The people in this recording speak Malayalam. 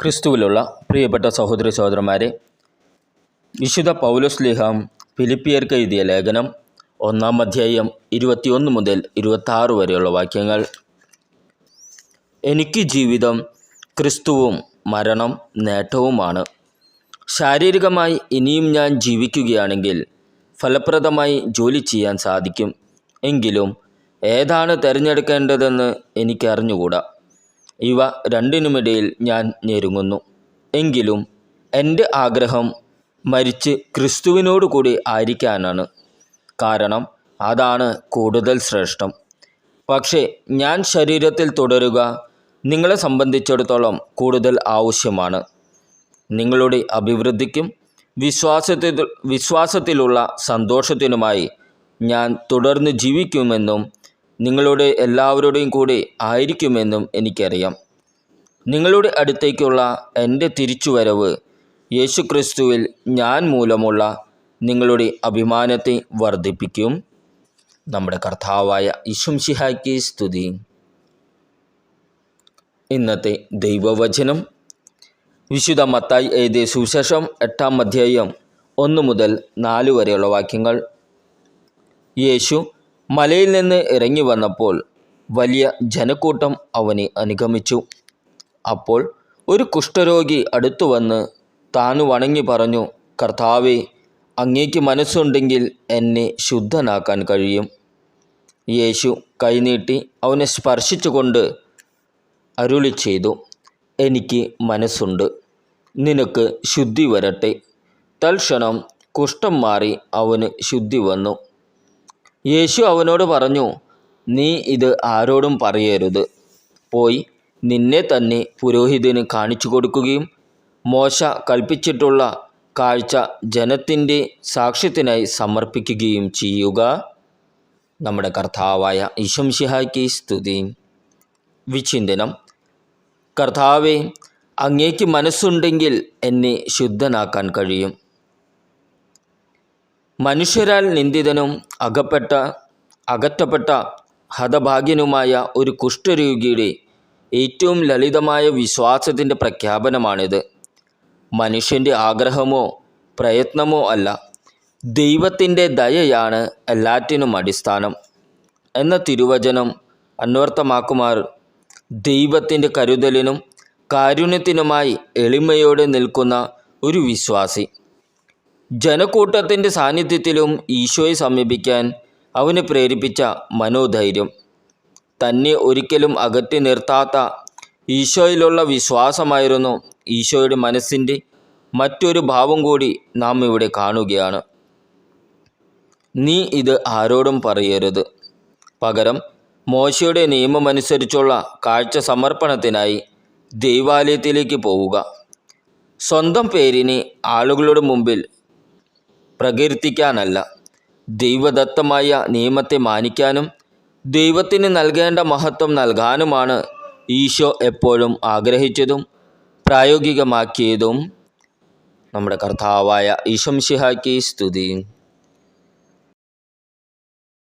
ക്രിസ്തുവിലുള്ള പ്രിയപ്പെട്ട സഹോദരി സഹോദരന്മാരെ, വിശുദ്ധ പൗലോസ്ലീഹ ഫിലിപ്പിയർക്ക് എഴുതിയ ലേഖനം 1-ാം അധ്യായം 21 മുതൽ 26 വരെയുള്ള വാക്യങ്ങൾ. എനിക്ക് ജീവിതം ക്രിസ്തുവും മരണം നേട്ടവുമാണ്. ശാരീരികമായി ഇനിയും ഞാൻ ജീവിക്കുകയാണെങ്കിൽ ഫലപ്രദമായി ജോലി ചെയ്യാൻ സാധിക്കും. എങ്കിലും ഏതാണ് തിരഞ്ഞെടുക്കേണ്ടതെന്ന് എനിക്കറിഞ്ഞുകൂടാ. ഇവ രണ്ടിനുമിടയിൽ ഞാൻ ഞെരുങ്ങുന്നു. എങ്കിലും എൻ്റെ ആഗ്രഹം മരിച്ച് ക്രിസ്തുവിനോട് കൂടി ആയിരിക്കാനാണ്. കാരണം അതാണ് കൂടുതൽ ശ്രേഷ്ഠം. പക്ഷേ ഞാൻ ശരീരത്തിൽ തുടരുക നിങ്ങളെ സംബന്ധിച്ചിടത്തോളം കൂടുതൽ ആവശ്യമാണ്. നിങ്ങളുടെ അഭിവൃദ്ധിക്കും വിശ്വാസത്തിലുള്ള സന്തോഷത്തിനുമായി ഞാൻ തുടർന്ന് ജീവിക്കുമെന്നും നിങ്ങളുടെ എല്ലാവരുടെയും കൂടെ ആയിരിക്കുമെന്നും എനിക്കറിയാം. നിങ്ങളുടെ അടുത്തേക്കുള്ള എൻ്റെ തിരിച്ചുവരവ് യേശുക്രിസ്തുവിൽ ഞാൻ മൂലമുള്ള നിങ്ങളുടെ അഭിമാനത്തെ വർദ്ധിപ്പിക്കും. നമ്മുടെ കർത്താവായ ഈശോമിശിഹായ്ക്ക് സ്തുതി. ഇന്നത്തെ ദൈവവചനം വിശുദ്ധ മത്തായി എഴുതിയ സുവിശേഷം 8-ാം അധ്യായം 1 മുതൽ 4 വരെയുള്ള വാക്യങ്ങൾ. യേശു മലയിൽ നിന്ന് ഇറങ്ങി വന്നപ്പോൾ വലിയ ജനക്കൂട്ടം അവനെ അനുഗമിച്ചു. അപ്പോൾ ഒരു കുഷ്ഠരോഗി അടുത്തു വന്ന് താനു വണങ്ങി പറഞ്ഞു, കർത്താവേ, അങ്ങേക്ക് മനസ്സുണ്ടെങ്കിൽ എന്നെ ശുദ്ധനാക്കാൻ കഴിയും. യേശു കൈനീട്ടി അവനെ സ്പർശിച്ചുകൊണ്ട് അരുളി ചെയ്തു, എനിക്ക് മനസ്സുണ്ട്, നിനക്ക് ശുദ്ധി വരട്ടെ. തൽക്ഷണം കുഷ്ഠം മാറി അവന് ശുദ്ധി വന്നു. യേശു അവനോട് പറഞ്ഞു, നീ ഇത് ആരോടും പറയരുത്. പോയി നിന്നെ തന്നെ പുരോഹിതന് കാണിച്ചു കൊടുക്കുകയും മോശ കൽപ്പിച്ചിട്ടുള്ള കാഴ്ച ജനത്തിൻ്റെ സാക്ഷ്യത്തിനായി സമർപ്പിക്കുകയും ചെയ്യുക. നമ്മുടെ കർത്താവായ ഈശോമിശിഹായ്ക്ക് സ്തുതി. വിചിന്തനം. കർത്താവേ, അങ്ങേക്ക് മനസ്സുണ്ടെങ്കിൽ എന്നെ ശുദ്ധനാക്കാൻ കഴിയും. മനുഷ്യരാൽ നിന്ദിതനും അകറ്റപ്പെട്ട ഹതഭാഗ്യനുമായ ഒരു കുഷ്ഠരോഗിയുടെ ഏറ്റവും ലളിതമായ വിശ്വാസത്തിൻ്റെ പ്രഖ്യാപനമാണിത്. മനുഷ്യൻ്റെ ആഗ്രഹമോ പ്രയത്നമോ അല്ല, ദൈവത്തിൻ്റെ ദയയാണ് എല്ലാറ്റിനും അടിസ്ഥാനം എന്ന തിരുവചനം അന്വർത്ഥമാക്കുമാർ ദൈവത്തിൻ്റെ കരുതലിനും കാരുണ്യത്തിനുമായി എളിമയോടെ നിൽക്കുന്ന ഒരു വിശ്വാസി. ജനക്കൂട്ടത്തിൻ്റെ സാന്നിധ്യത്തിലും ഈശോയെ സമീപിക്കാൻ അവനെ പ്രേരിപ്പിച്ച മനോധൈര്യം, തന്നെ ഒരിക്കലും അകറ്റി നിർത്താത്ത ഈശോയിലുള്ള വിശ്വാസമായിരുന്നു ഈശോയുടെ മനസ്സിൻ്റെ മറ്റൊരു ഭാവം കൂടി നാം ഇവിടെ കാണുകയാണ്. നീ ഇത് ആരോടും പറയരുത്. പകരം മോശയുടെ നിയമമനുസരിച്ചുള്ള കാഴ്ച സമർപ്പണത്തിനായി ദൈവാലയത്തിലേക്ക് പോവുക. സ്വന്തം പേരിനെ ആളുകളുടെ മുമ്പിൽ പ്രകീർത്തിക്കാനല്ല, ദൈവദത്തമായ നിയമത്തെ മാനിക്കാനും ദൈവത്തിന് നൽകേണ്ട മഹത്വം നൽകാനുമാണ് ഈശോ എപ്പോഴും ആഗ്രഹിച്ചതും പ്രായോഗികമാക്കിയതും. നമ്മുടെ കർത്താവായ ഈശോമിശിഹായ്ക്ക് സ്തുതി.